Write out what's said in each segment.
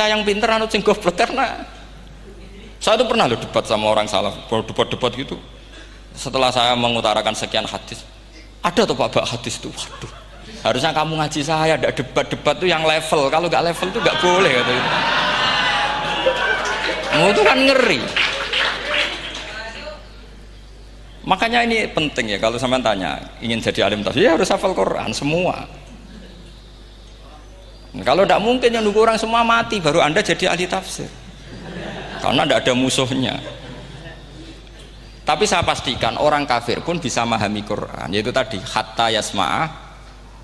kita yang pinter anut sing goblok. Karena saya itu pernah loh debat sama orang salaf, debat-debat gitu. Setelah saya mengutarakan sekian hadis, ada tuh Pak hadis itu, waduh, harusnya kamu ngaji saya, ada debat-debat tuh yang level, kalau nggak level tuh nggak boleh kata itu. Itu kan ngeri. Makanya ini penting ya, kalau sampean tanya ingin jadi alim tafsir ya harus hafal Quran semua. Kalau tidak mungkin yang nunggu orang semua mati baru Anda jadi ahli tafsir, karena tidak ada musuhnya. Tapi saya pastikan orang kafir pun bisa memahami Quran, yaitu tadi hatta yasma'ah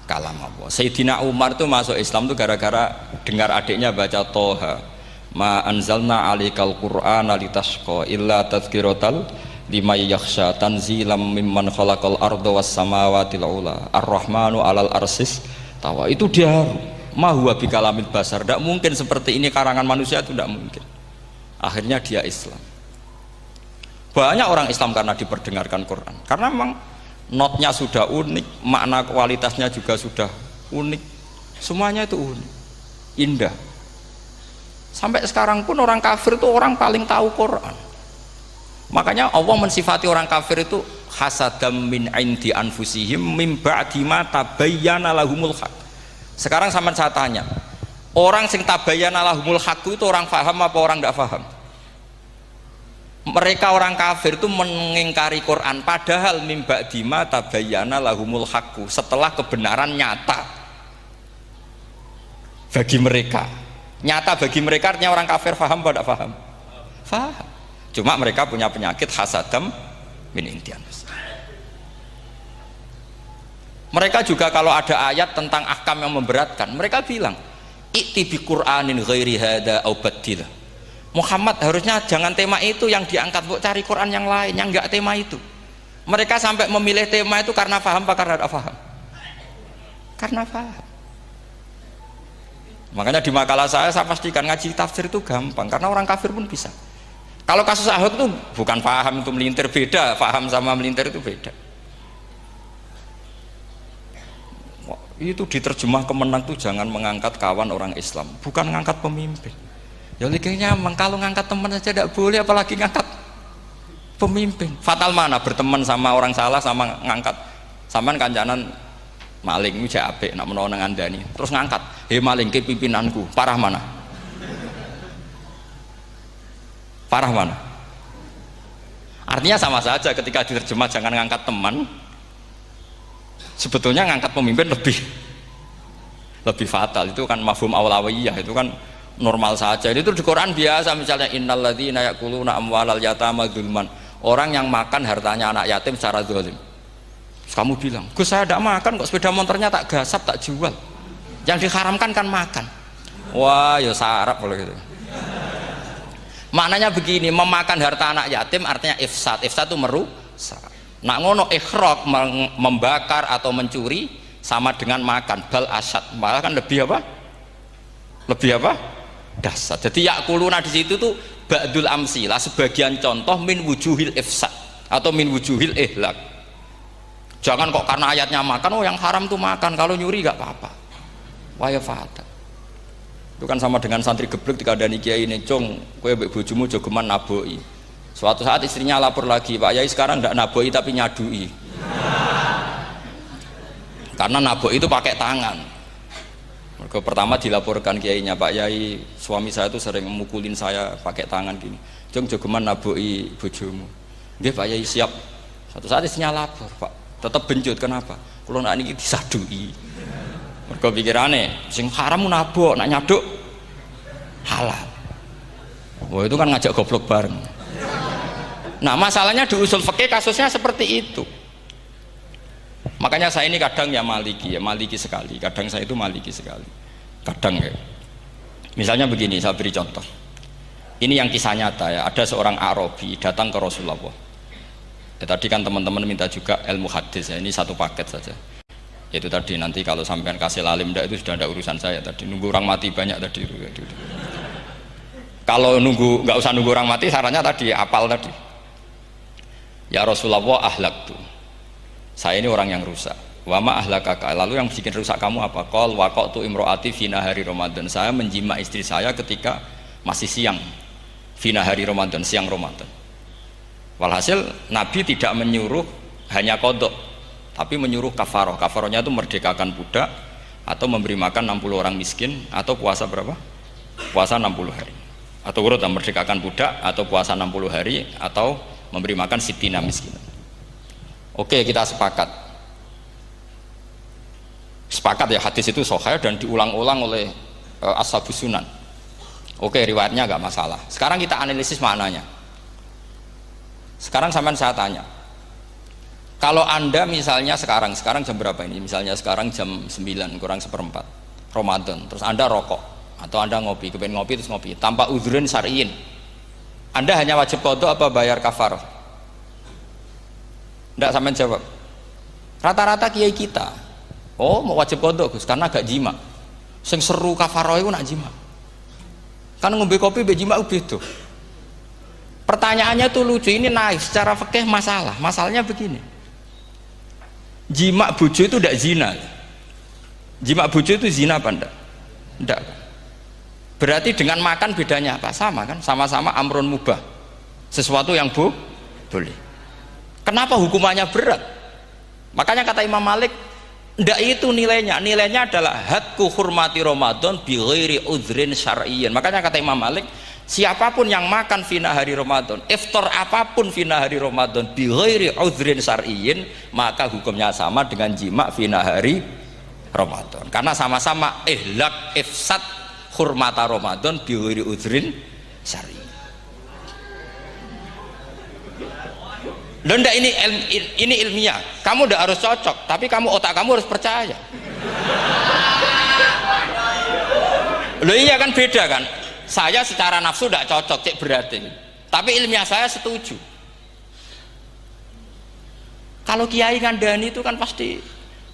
kalam Allah. Sayyidina Umar itu masuk Islam itu gara-gara dengar adiknya baca Toha, ma anzalna alikal Qur'ana litashqa illa tadhkiratal liman yakhsha tanzilam mimman khalaqal arda was samawati ula ar-rahmanu alal arsis tawa. Itu dia ma huwa bikalamil basar, tidak mungkin seperti ini karangan manusia, itu tidak mungkin. Akhirnya dia Islam. Banyak orang Islam karena diperdengarkan Quran, karena memang notnya sudah unik, makna kualitasnya juga sudah unik, semuanya itu unik, indah. Sampai sekarang pun orang kafir itu orang paling tahu Quran. Makanya Allah mensifati orang kafir itu hasadam min indi anfusihim mim ba'di ma tabayyana lahumul haq. Sekarang sama saya tanya, orang sing tabayyana lahumul haq itu orang faham apa orang tidak faham? Mereka orang kafir itu mengingkari Quran, padahal mim ba'di ma tabayyana lahumul haq, setelah kebenaran nyata bagi mereka. Nyata bagi mereka artinya orang kafir faham apa tidak faham? Faham. Cuma mereka punya penyakit hasadam min indi anfusihim. Mereka juga kalau ada ayat tentang ahkam yang memberatkan, mereka bilang i'ti bi Qur'anin ghairi hada au badil. Muhammad harusnya jangan tema itu yang diangkat, buat cari Quran yang lain yang enggak tema itu. Mereka sampai memilih tema itu karena paham apa karena tidak paham? Karena paham. Makanya di makalah saya pastikan ngaji tafsir itu gampang, karena orang kafir pun bisa. Kalau kasus Ahok itu bukan paham itu melintir, beda. Paham sama melintir itu beda. Itu diterjemah kemenang tuh jangan mengangkat kawan orang Islam, bukan mengangkat pemimpin. Ya likanya emang kalau ngangkat teman saja tidak boleh, apalagi ngangkat pemimpin. Fatal mana berteman sama orang salah sama ngangkat. Saman kancanan maling itu apik nak menawa nang andani terus ngangkat, "Hei maling ke pimpinanku." Parah mana? Parah mana? Artinya sama saja ketika diterjemah jangan ngangkat teman, sebetulnya ngangkat pemimpin lebih fatal. Itu kan mafhum awlawiyah, itu kan normal saja. Itu di Quran biasa, misalnya innalladzina ya'kuluna amwalal yatama dzulman, orang yang makan hartanya anak yatim secara zalim. Terus kamu bilang, "Gus, saya tidak makan kok, sepeda motornya tak gasap, tak jual." Yang diharamkan kan makan. Wah, ya sarap kalau gitu. Maknanya begini, memakan harta anak yatim artinya ifsad. Ifsad itu merusak. Nak ngono ikhraq, membakar atau mencuri sama dengan makan, bal asad, malah kan lebih apa? Lebih apa? Dasar. Jadi yakuluna di situ tuh ba'dul amsilah, sebagian contoh min wujuhil ifsad atau min wujuhil ihlak. Jangan kok karena ayatnya makan, oh yang haram tuh makan, kalau nyuri gak apa-apa. Waya fatal. Itu kan sama dengan santri geblek dikandani kiai ini, "Cung, kowe mbek bojomu jogeman naboi." Suatu saat istrinya lapor lagi, "Pak Yai sekarang ndak naboi tapi nyadui." Karena naboi itu pakai tangan. Mereka pertama dilaporkan kiainya, "Pak Yai, suami saya itu sering memukulin saya pakai tangan gini. Cung jogeman naboi bojomu." "Nggih Pak Yai, siap." Suatu saat istrinya lapor, "Pak, tetap benjut, kenapa? Kulo nak niki disadui." Mereka pikirannya sing haram nabok, nak nyaduk halal. Wah, itu kan ngajak goblok bareng. Nah, masalahnya di usul fikih kasusnya seperti itu. Makanya saya ini kadang ya maliki sekali. Kadang saya itu maliki sekali. Kadang ya. Misalnya begini, saya beri contoh. Ini yang kisah nyata ya. Ada seorang Arabi datang ke Rasulullah. Ya, tadi kan teman-teman minta juga ilmu hadis ya. Ini satu paket saja. Itu tadi nanti kalau sampean kasih lalim ndak itu sudah ada urusan saya tadi. Nunggu orang mati banyak tadi. Kalau nggak usah nunggu orang mati, sarannya tadi apal tadi. Ya Rasulullah, ahlak tuh. Saya ini orang yang rusak. Wa ma ahlakaka, lalu yang bikin rusak kamu apa? Qol waqatu imroati fi nahari Ramadan, saya menjima istri saya ketika masih siang fi nahari Ramadan, siang Ramadan. Walhasil Nabi tidak menyuruh hanya kodok, tapi menyuruh kafaroh. Kafarohnya itu merdekakan budak atau memberi makan 60 orang miskin atau puasa berapa? Puasa 60 hari. Atau urut merdekakan budak atau puasa 60 hari atau memberi makan sitina miskin. Oke, kita sepakat. Sepakat ya, hadis itu sahih dan diulang-ulang oleh Ashabus Sunan. Oke, riwayatnya nggak masalah. Sekarang kita analisis maknanya. Sekarang sampean saya tanya, kalau anda misalnya sekarang jam berapa ini? Misalnya sekarang jam 9 kurang seperempat Ramadan, terus anda rokok atau anda ngopi, kepengen ngopi terus ngopi tanpa udhrin syar'iin, anda hanya wajib qadha apa bayar kafarah? Nggak, sampean jawab. Rata-rata kiai kita, oh mau wajib qadha Gus karena gak jima. Sing seru kafarah itu nak jima. Kan ngombe kopi be jima beda. Pertanyaannya tuh lucu, ini naif secara fikih masalah. Masalahnya begini. Jima bojo itu tidak zina. Jima bojo itu zina apa enggak? Enggak. Berarti dengan makan bedanya apa? Sama kan? Sama-sama amrun mubah. Sesuatu yang boleh. Kenapa hukumannya berat? Makanya kata Imam Malik, ndak itu nilainya. Nilainya adalah hadku hurmati Ramadan bi ghairi udhrin syar'iyyin. Makanya kata Imam Malik, siapapun yang makan fina hari Ramadan, iftar apapun fina hari Ramadan bi ghairi udhrin syar'iyyin, maka hukumnya sama dengan jima fina hari Ramadan. Karena sama-sama ihlak ifsad hurmata Ramadan bi ghairi udhrin syar'iyyin. Loh enggak, ini ilmiah. Kamu udah harus cocok, tapi otak kamu harus percaya. Loh iya kan, beda kan? Saya secara nafsu tidak cocok, cek berarti. Tapi ilmiah saya setuju. Kalau kiai ngandani itu kan pasti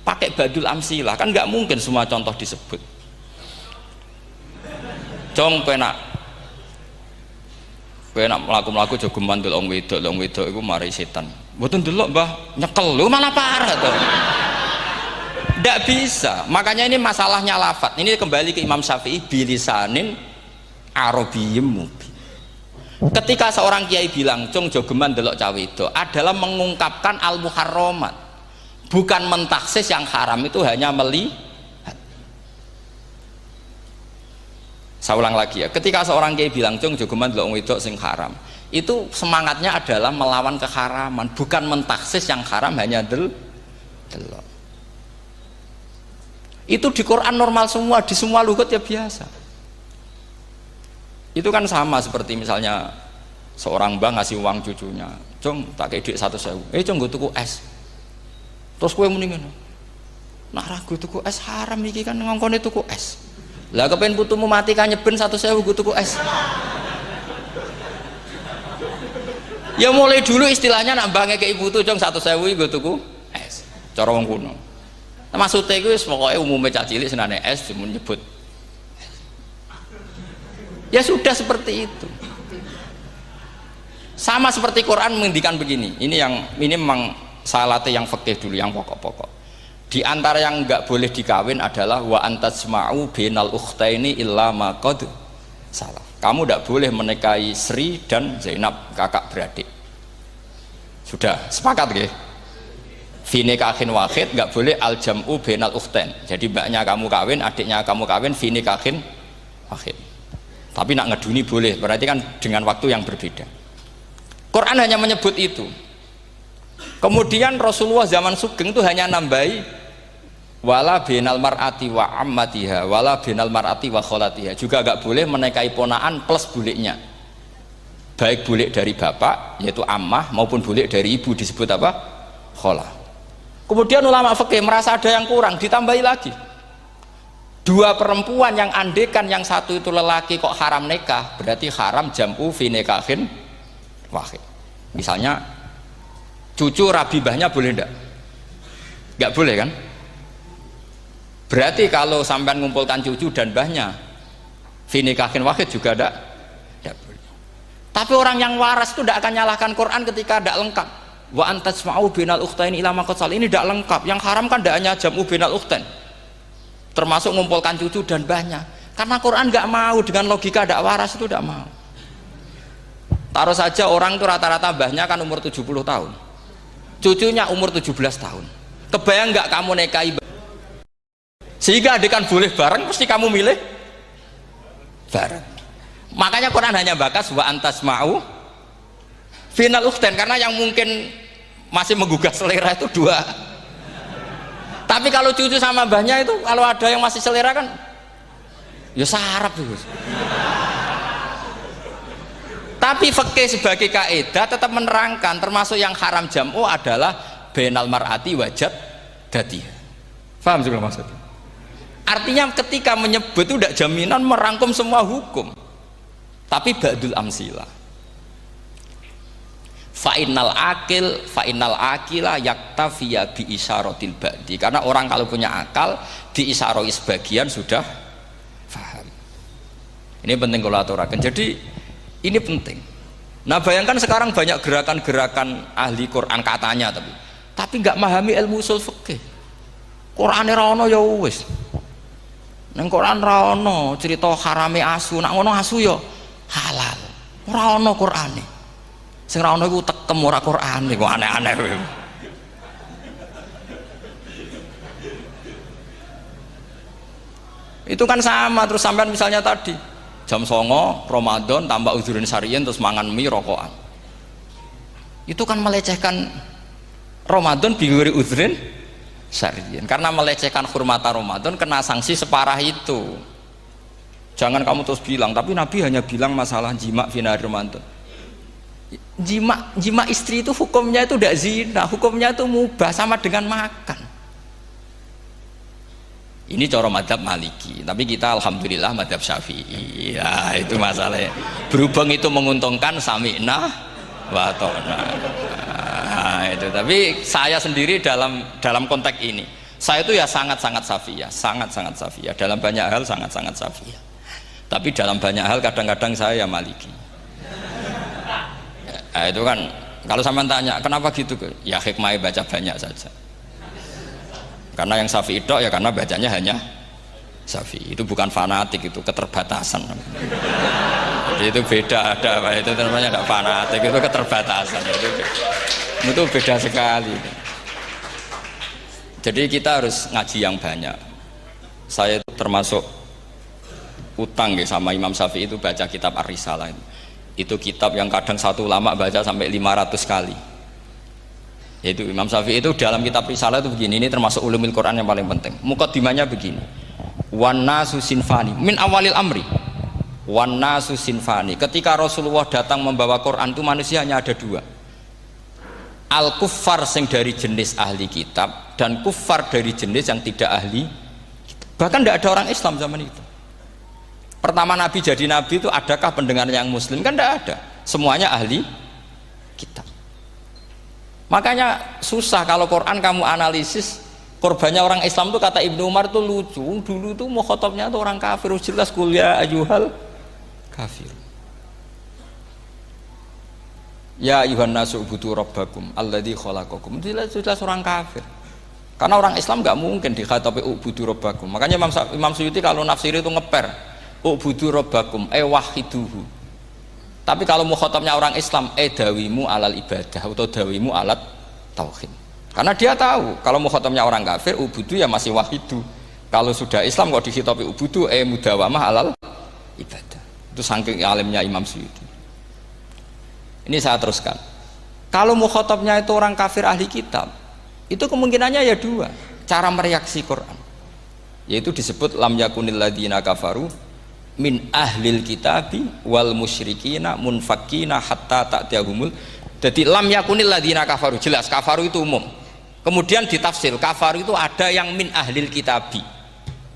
pakai badul amsilah, kan nggak mungkin semua contoh disebut. Jong penak melaku jogo mandul wong wedok iku mari setan. Mboten delok Mbah, nyekel lho malah parah to. Ndak bisa. Makanya ini masalahnya lafat. Ini kembali ke Imam Syafi'i, bilisanin arabiyyim mubin. Ketika seorang kiai bilang cung jogeman delok cawe itu adalah mengungkapkan al-muharramat, bukan mentaksis yang haram itu hanya melihat. Saya ulang lagi ya, ketika seorang kiai bilang cung jogeman delok wedok sing haram, itu semangatnya adalah melawan keharaman, bukan mentaksis yang haram hanya delok. Itu di Quran normal semua, di semua lugat ya biasa. Itu kan sama seperti misalnya seorang bang ngasih uang cucunya, cung tak kayak duit 100.000, cung gue tuku es, terus gue mendingan nak ragu tuku es haram iki kan ngongkone tuku es, lah kepen putumu mati kan nyeben 100.000 gue tuku es. Ya mulai dulu istilahnya nak bangnya ke ibu tuh cung 100.000 gue tuku es, cara wong kuno. Nah, maksudnya gue pokoknya umumnya cah cilik senane es cuma nyebut. Ya sudah seperti itu. Sama seperti Quran menghentikan begini. Ini memang salate yang fikih dulu, yang pokok-pokok. Di antara yang nggak boleh dikawin adalah wa antasma'u bainal ukhtaini illa ma qad salah. Kamu tidak boleh menikahi Sri dan Zainab, kakak beradik. Sudah sepakat nggih? Fi nikahin wahid nggak boleh al jam'u bainal ukhtain. Jadi mbaknya kamu kawin, adiknya kamu kawin fi nikahin wahid. Tapi nak ngeduni boleh, berarti kan dengan waktu yang berbeda. Quran hanya menyebut itu. Kemudian Rasulullah zaman Sugeng itu hanya nambahi wala binal mar'ati wa ammatiha wala binal mar'ati wa kholatiha, juga agak boleh menikahi ponaan plus buliknya, baik bulik dari bapak yaitu ammah maupun bulik dari ibu disebut apa? Kholah. Kemudian ulama fikih merasa ada yang kurang, ditambahi lagi. Dua perempuan yang andekan yang satu itu lelaki kok haram nikah, berarti haram jam'u fi nikahin wahid. Misalnya cucu rabibahnya boleh enggak? Enggak boleh kan? Berarti kalau sampai mengumpulkan cucu dan bahnya fi nikahin wahid juga enggak boleh. Tapi orang yang waras itu tidak akan nyalahkan Quran ketika tidak lengkap. wa antasma'u bainal ukhtain ila ma qad ini tidak lengkap. Yang haram kan tidak hanya jam'u bainal ukhtain, termasuk mengumpulkan cucu dan banyak. Karena Quran nggak mau dengan logika tidak waras itu, tidak mau. Taruh saja orang itu rata-rata mbahnya kan umur 70 tahun, cucunya umur 17 tahun. Kebayang nggak kamu nikahi sehingga adik kan boleh bareng, pasti kamu milih bareng. Makanya Quran hanya bakas wa antasma'u final ukhtain, karena yang mungkin masih menggugah selera itu dua. Tapi kalau cucu sama mbahnya itu, kalau ada yang masih selera kan ya sarap itu. Tapi fikih sebagai kaidah tetap menerangkan termasuk yang haram jam'u adalah bainal mar'ati wajad datiha. Paham juga maksudnya? Artinya ketika menyebut itu tidak jaminan merangkum semua hukum, tapi ba'dul amsilah. Fa'innal akila yaktafiya bi isyaratil ba'di, karena orang kalau punya akal diisyaroi sebagian sudah faham. Ini penting kalau aturakan. Jadi ini penting. Nah bayangkan sekarang banyak gerakan-gerakan ahli Quran katanya, tapi nggak memahami ilmu usul fikih. Qurane ra ono ya wis. Nang Quran ra ono cerita harame asu, nak ngono asu ya halal. Ora ono Qurane. Sing ra ono iku tekem ora Qurane, kok aneh-aneh kowe. Itu kan sama. Terus sampean misalnya tadi jam 09.00 Ramadan tambah uzurin syariyin terus mangan mie rokokan, itu kan melecehkan Ramadan biguri uzurin syariyin, karena melecehkan hurmata Ramadan kena sanksi separah itu. Jangan kamu terus bilang tapi Nabi hanya bilang masalah jima fi nahar Ramadan. Jima istri itu hukumnya itu tidak zina, hukumnya itu mubah, sama dengan makan. Ini cara madhab Maliki, tapi kita alhamdulillah madhab Syafi'i. Ya itu masalahnya. Berhubung itu menguntungkan sami'na wa ta'na. Nah, itu. Tapi saya sendiri dalam konteks ini, saya itu ya sangat-sangat Syafi'iyah, sangat-sangat Syafi'iyah. Dalam banyak hal sangat-sangat Syafi'iyah. Tapi dalam banyak hal kadang-kadang saya ya Maliki. Nah, itu kan kalau sampean tanya kenapa gitu, ya hikmahnya baca banyak saja. Karena yang Syafi'i itu ya karena bacanya hanya Syafi'i, itu bukan fanatik, itu keterbatasan. Jadi itu beda, ada apa itu namanya, ada fanatik, itu keterbatasan. Itu beda sekali. Jadi kita harus ngaji yang banyak. Saya itu termasuk utang ya sama Imam Syafi'i itu baca kitab Ar-Risalah itu kitab yang kadang satu ulama baca sampai 500 kali. Yaitu Imam Syafi'i itu dalam kitab Risalah itu begini, ini termasuk ulumul Quran yang paling penting. Muqaddimahnya begini, wan nasu sinfani min awalil amri, wan nasu sinfani. Ketika Rasulullah datang membawa Quran itu manusia hanya ada dua, al kuffar sing dari jenis ahli kitab dan kuffar dari jenis yang tidak ahli kitab. Bahkan tidak ada orang Islam zaman itu. Pertama Nabi jadi Nabi itu adakah pendengar yang Muslim? Kan tidak ada, semuanya ahli kitab. Makanya susah kalau Quran kamu analisis korbannya orang Islam tuh, kata Ibnu Umar tuh lucu. Dulu tuh mukhotobnya tuh orang kafir, jelas kuliah ayuhal kafir. Ya ayuhan nasu ubudu rabbakum alladzi khalaqakum. Jelas orang kafir. Karena orang Islam nggak mungkin dikhatabi ubudu rabbakum. Makanya Imam Suyuti kalau nafsir itu ngeper ubudu rabbakum wahiduhu. Tapi kalau mukhatabnya orang Islam, dawimu alal ibadah atau dawimu alat tauhid. Karena dia tahu kalau mukhatabnya orang kafir, ubudu ya masih wahidu. Kalau sudah Islam kok dikhitabi ubudu, mudawamah alal ibadah. Itu saking alimnya Imam Suyuti. Ini saya teruskan. Kalau mukhatabnya itu orang kafir ahli kitab, itu kemungkinannya ya dua cara mereaksi Quran. Yaitu disebut lam yakunil ladzina kafaru min ahlil kitabi wal musyrikina munfakina hatta ta'tiyahumul. Jadi lam yakunil ladzina kafaru, jelas kafaru itu umum. Kemudian ditafsir kafaru itu ada yang min ahlil kitabi,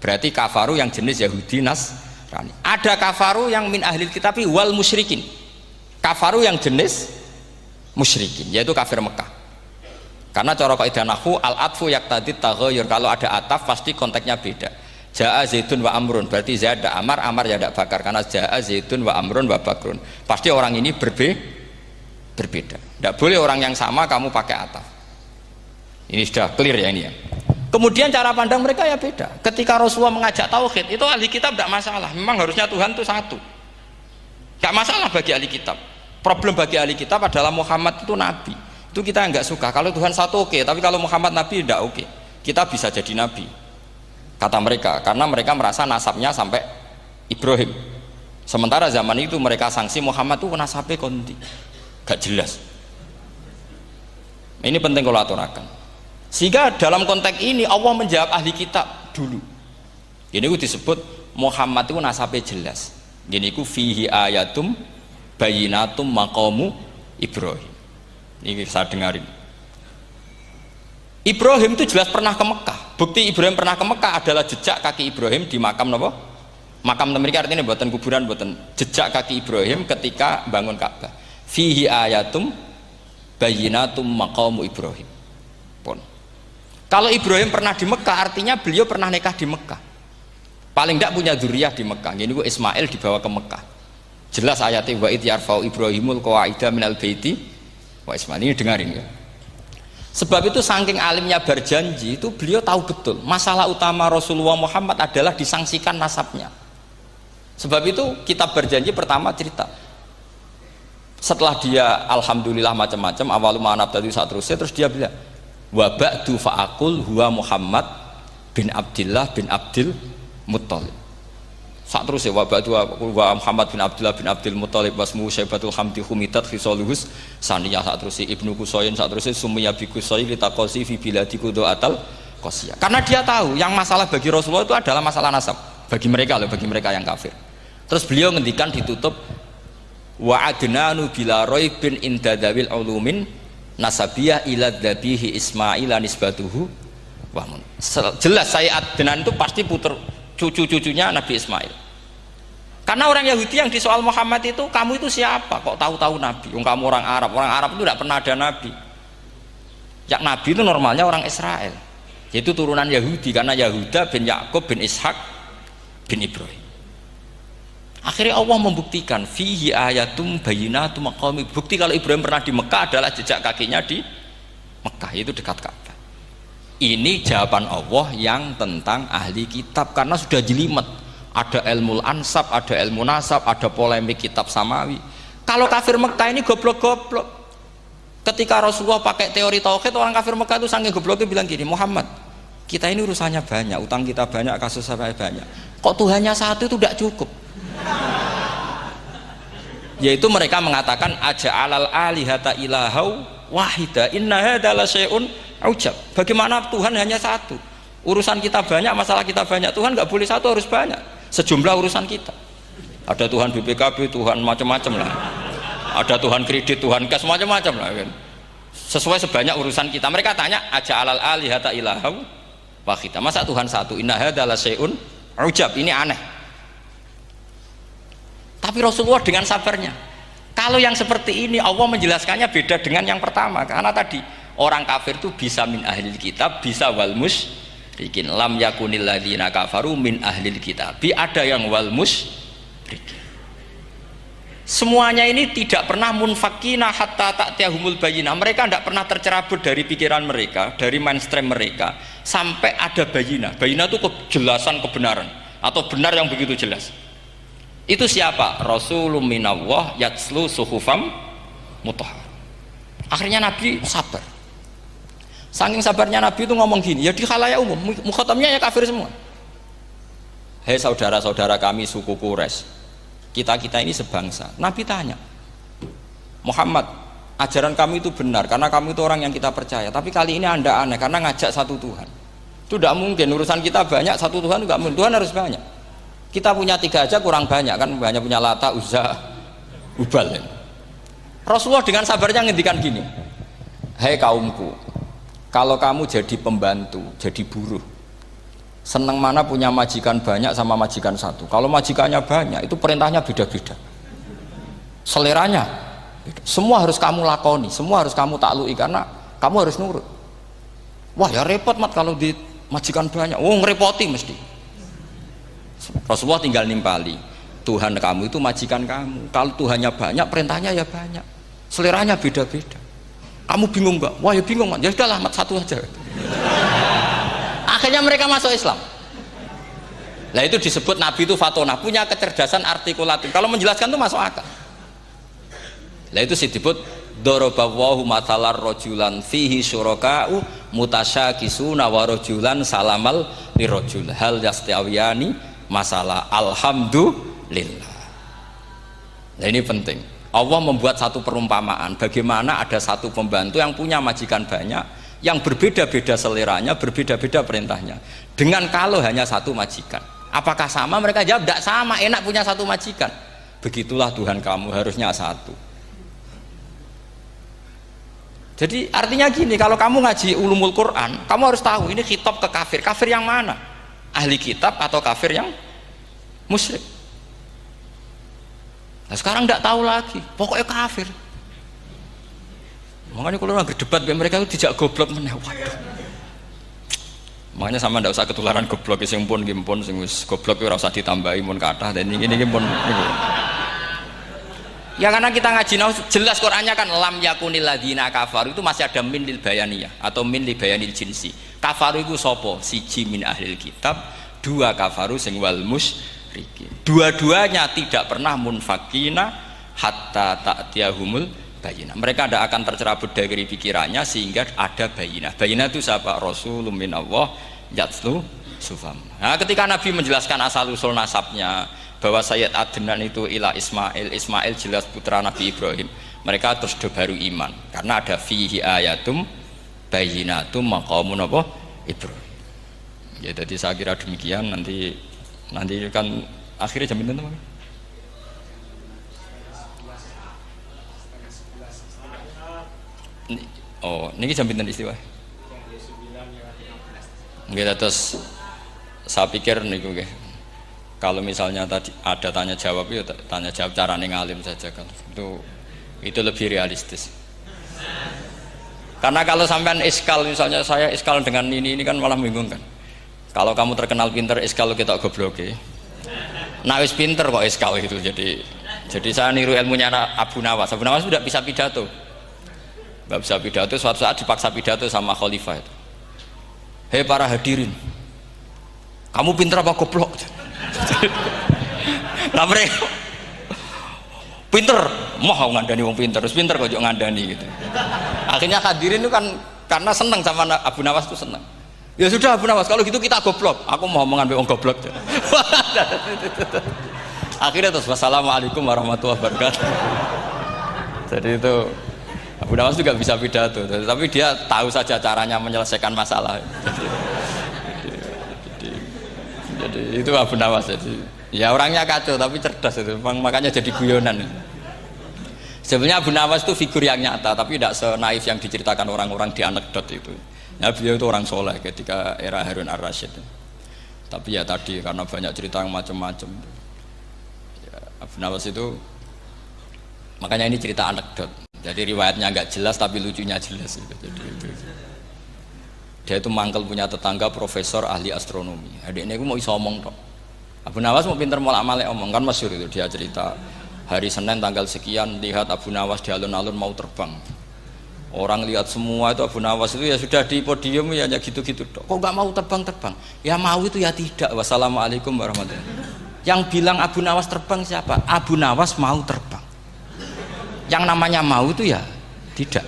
berarti kafaru yang jenis Yahudi Nasrani. Ada kafaru yang min ahlil kitabi wal musyrikin, kafaru yang jenis musyrikin, yaitu kafir Mekah. Karena cara kaidah nahwu al atfu yaqtadi taghayyur, kalau ada ataf pasti konteksnya beda. Ja'a Zaidun wa Amrun, berarti Zaid ada Amar, Amar ya tidak Bakar, karena Ja'a Zaidun wa Amrun wa Bakrun, pasti orang ini berbeda. Tidak boleh orang yang sama kamu pakai ataf. Ini sudah clear ya ini ya. Kemudian cara pandang mereka ya beda. Ketika Rasulullah mengajak tauhid, itu ahli kitab tidak masalah. Memang harusnya Tuhan itu satu. Tidak masalah bagi ahli kitab. Problem bagi ahli kitab adalah Muhammad itu nabi. Itu kita nggak suka. Kalau Tuhan satu oke, tapi kalau Muhammad nabi tidak oke. Kita bisa jadi nabi. Kata mereka, karena mereka merasa nasabnya sampai Ibrahim. Sementara zaman itu mereka sanksi Muhammad itu nasabnya konti. Gak jelas. Ini penting kalau aturakan. Sehingga dalam konteks ini Allah menjawab ahli kitab dulu. Ini itu disebut Muhammad itu nasabnya jelas. Ini itu fihi ayatum bayinatum maqamu Ibrahim. Ini saya dengarin. Ibrahim itu jelas pernah ke Mekah. Bukti Ibrahim pernah ke Mekah adalah jejak kaki Ibrahim di makam apa? Makam mereka artinya buatan kuburan, buatan jejak kaki Ibrahim ketika bangun Ka'bah. Fihi ayatum bayinatum maqamu Ibrahim. Pun. Kalau Ibrahim pernah di Mekah, artinya beliau pernah nikah di Mekah. Paling tidak punya dzurriyyah di Mekah. Jadi Ismail dibawa ke Mekah. Jelas ayatnya wa id yarfa'u Ibrahimul qawaida minal baiti wa Ismail. Ini dengarin ya. Sebab itu saking alimnya berjanji itu beliau tahu betul masalah utama Rasulullah Muhammad adalah disangsikan nasabnya. Sebab itu kitab berjanji pertama cerita. Setelah dia alhamdulillah macam-macam awal ma'anab tadi saat terus dia bilang wa ba'du fa'akul huwa Muhammad bin Abdillah bin Abdil Muttalib. Saat terus ya wa ba'du wa Muhammad bin Abdillah bin Abdil Muttalib wasmu syaibatul hamdi humitat khisaluhus saniyah. Saat terus ibnu Kusoyin saat terus sumiyya bi Kusoyin litaqosi fi biladi kudoatal qosiyah. Karena dia tahu yang masalah bagi Rasulullah itu adalah masalah nasab bagi mereka loh, bagi mereka yang kafir. Terus beliau ngendikan ditutup wa adnanu bila roibin indadawil ulumin nasabiyah ila dhabihi Ismaila nisbatuhu wamun. Jelas saya Adnan itu pasti puter cucu-cucunya Nabi Ismail. Karena orang Yahudi yang disoal Muhammad itu, kamu itu siapa? Kok tahu-tahu Nabi? Kamu orang Arab. Orang Arab itu tidak pernah ada Nabi. Yang Nabi itu normalnya orang Israel, yaitu turunan Yahudi, karena Yahuda bin Yakub bin Ishak bin Ibrahim. Akhirnya Allah membuktikan fihi ayatum bayinatum maqami. Bukti kalau Ibrahim pernah di Mekah adalah jejak kakinya di Mekah, itu dekat Ka'bah. Ini jawaban Allah yang tentang ahli kitab, karena sudah jelimet. Ada ilmu ansab, ada ilmu nasab, ada polemik kitab samawi. Kalau kafir Mekah ini goblok-goblok. Ketika Rasulullah pakai teori tauhid, orang kafir Mekah itu saking gobloknya bilang gini, Muhammad, kita ini urusannya banyak, utang kita banyak, kasus saya banyak. Kok Tuhannya satu itu tidak cukup? Yaitu mereka mengatakan aja'alal alihata ilahau wahida inna hadza la syai'un ujab. Bagaimana Tuhan hanya satu? Urusan kita banyak, masalah kita banyak. Tuhan nggak boleh satu, harus banyak. Sejumlah urusan kita. Ada Tuhan BPKB, Tuhan macam-macam lah. Ada Tuhan kredit, Tuhan kas, macam-macam lah kan. Sesuai sebanyak urusan kita. Mereka tanya aja'alal alihata ilahau wahida. Masa Tuhan satu? Inna hadza la syai'un ujab. Ini aneh. Tapi Rasulullah dengan sabarnya, kalau yang seperti ini Allah menjelaskannya beda dengan yang pertama. Karena tadi orang kafir itu bisa min ahlil kitab, bisa wal musyrikin. Lam yakunil ladzina kafaru min ahlil kitab. Ada yang wal musyrikin. Semuanya ini tidak pernah munfakina hatta ta'tiyahumul bayyinah. Mereka tidak pernah tercerabut dari pikiran mereka, dari mainstream mereka, sampai ada bayyinah. Bayyinah itu kejelasan kebenaran atau benar yang begitu jelas. Itu siapa? Rasulun minallah yatslu suhufam mutahhar. Akhirnya Nabi sabar. Saking sabarnya Nabi itu ngomong gini, ya di khalayak umum, mukhatamnya ya kafir semua. Hei saudara-saudara kami suku Quraisy, kita ini sebangsa. Nabi tanya, Muhammad, ajaran kami itu benar karena kami itu orang yang kita percaya. Tapi kali ini Anda aneh karena ngajak satu Tuhan. Itu tidak mungkin. Urusan kita banyak, satu Tuhan juga mungkin. Tuhan harus banyak. Kita punya 3 aja kurang banyak kan, hanya punya Lata, Uzza, Hubal. Rasulullah dengan sabarnya ngendikan gini, hei kaumku, kalau kamu jadi pembantu, jadi buruh, senang mana punya majikan banyak sama majikan satu. Kalau majikannya banyak, itu perintahnya beda-beda, seleranya beda. Semua harus kamu lakoni, semua harus kamu taklui karena kamu harus nurut. Wah ya repot mat kalau di majikan banyak, oh ngerepoti mesti. Rasulullah tinggal nimpali, Tuhan kamu itu majikan kamu. Kalau Tuhannya banyak, perintahnya ya banyak. Seleranya beda-beda. Kamu bingung nggak? Wah ya bingung, ya udahlah satu aja. Akhirnya mereka masuk Islam. Nah itu disebut Nabi itu fatonah, punya kecerdasan artikulatif. Kalau menjelaskan itu masuk akal. Nah itu disebut dorobawahu matalar rojulan fihi syuraka'u mutasyakisuna wa rojulan salamal lirojul hal yastawiyani masalah alhamdulillah. Nah ini penting. Allah membuat satu perumpamaan bagaimana ada satu pembantu yang punya majikan banyak, yang berbeda-beda seleranya, berbeda-beda perintahnya. Dengan kalau hanya satu majikan, apakah sama? Mereka jawab tidak sama, enak punya satu majikan. Begitulah Tuhan kamu, harusnya satu. Jadi artinya gini, kalau kamu ngaji ulumul Quran, kamu harus tahu ini khitab ke kafir. Kafir yang mana? Ahli kitab atau kafir yang musyrik? Nah sekarang tidak tahu lagi, pokoknya kafir. Makanya kalau orang berdebat mereka itu tidak goblok meneh. Waduh. Makanya sama tidak usah ketularan goblok sing pun gimpun sing wis goblok ora usah ditambahi mun kathah dan ini pun niku. Ya karena kita ngaji jelas Qur'annya kan lam yakunil ladzina kafaru itu masih ada min lil bayaniyah atau min li bayanil jinsi. Kafaru itu sapa? Siji min ahlil kitab, dua kafaru sing wal musyrikin. Dua-duanya tidak pernah munfakina hatta ta'tiyahumul bayinah. Mereka tidak akan tercerabut dari pikirannya sehingga ada bayinah. Bayinah itu siapa? Rasulun minallah yatslu sufam. Nah, ketika Nabi menjelaskan asal usul nasabnya bahwa Sayyid Adnan itu ila Ismail, Ismail jelas putra Nabi Ibrahim. Mereka terus baru iman karena ada fihi ayatum bayinatum maqamun apa? Ibrahim. Ya jadi saya kira demikian, nanti kan akhirnya jam itu teman. Oh, ini jam pinten istiwa? Nggih, terus saya pikir niku nggih. Kalau misalnya tadi ada tanya jawab ya tanya jawab carane ngalim saja kan. Itu lebih realistis. Karena kalau sampean iskal misalnya saya iskal dengan ini kan malah bingung kan. Kalau kamu terkenal pinter iskal kita gobloke. Nah wis pinter kok iskal itu jadi saya niru ilmunya Abu Nawas. Abu Nawas sudah bisa pidato. Nggak bisa pidato, suatu saat dipaksa pidato sama khalifah itu. Hei para hadirin, kamu pinter apa goblok? Lah mereka pinter, mau ngandani wong pinter, terus pinter kok ngandani gitu. Akhirnya hadirin itu kan karena seneng sama Abu Nawas itu seneng. Ya sudah Abu Nawas, kalau gitu kita goblok. Aku mau mengambil wong goblok. Akhirnya terus wassalamualaikum warahmatullahi wabarakatuh. Jadi itu Abu Nawas juga bisa pidato, tapi dia tahu saja caranya menyelesaikan masalah. Jadi itu Abu Nawas. Jadi ya orangnya kacau tapi cerdas itu, makanya jadi guyonan. Sebenarnya Abu Nawas itu figur yang nyata, tapi tidak senaif yang diceritakan orang-orang di anekdot itu. Ya beliau itu orang soleh ketika era Harun ar-Rasyid. Tapi ya tadi karena banyak cerita yang macam-macam. Ya, Abu Nawas itu makanya ini cerita anekdot. Jadi riwayatnya nggak jelas tapi lucunya jelas itu. Jadi itu. Dia itu mangkel punya tetangga profesor ahli astronomi. Adiknya aku mau iso omong tok. Abu Nawas mau pinter molak-malik omong kan masyhur itu dia cerita hari Senin tanggal sekian lihat Abu Nawas di alun-alun mau terbang. Orang lihat semua itu Abu Nawas itu ya sudah di podium ya hanya gitu-gitu tok. Kok nggak mau terbang-terbang? Ya mau itu ya tidak. Wassalamualaikum warahmatullahi wabarakatuh. Yang bilang Abu Nawas terbang siapa? Abu Nawas mau terbang. Yang namanya mau itu ya tidak.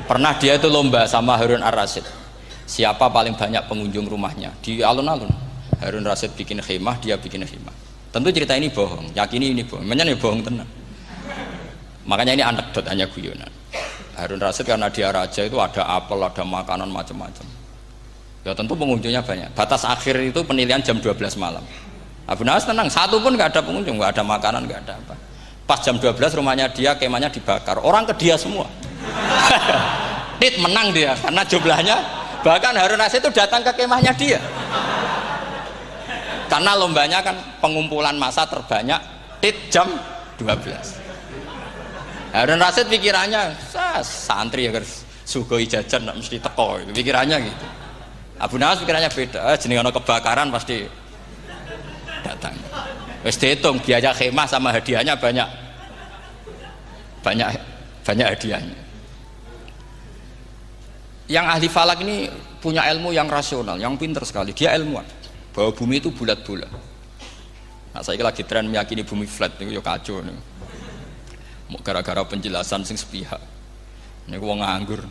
Pernah dia itu lomba sama Harun ar-Rasyid. Siapa paling banyak pengunjung rumahnya di alun-alun. Harun ar-Rasyid bikin khemah, dia bikin khemah. Tentu cerita ini bohong, yakini ini bohong. Makanya ini bohong tenang. Makanya ini anekdot, hanya guyonan. Harun ar-Rasyid karena dia raja itu ada apel, ada makanan macam-macam. Ya tentu pengunjungnya banyak. Batas akhir itu penilaian jam 12 malam. Abu Nawas tenang, satu pun nggak ada pengunjung, nggak ada makanan, nggak ada apa. Pas jam 12 rumahnya dia, kemahnya dibakar. Orang ke dia semua. Tit menang dia karena jumlahnya. Bahkan Harun ar-Rasyid itu datang ke kemahnya dia. Karena lombanya kan pengumpulan massa terbanyak. Tit jam 12. Harun ar-Rasyid pikirannya, santri ya guys, sugoi jajan mesti teko. Pikirannya gitu. Abu Nawas pikirannya beda, jenenge ana kebakaran pasti datang. Wis dihitung biaya khemah sama hadiahnya banyak. Banyak hadiahnya. Yang ahli falak ini punya ilmu yang rasional, yang pintar sekali. Dia ilmuwan bahwa bumi itu bulat-bulat. Nah, saya lagi tren meyakini bumi flat itu ya kacau nih. Gara-gara penjelasan sing sepihak. Ini wong nganggur.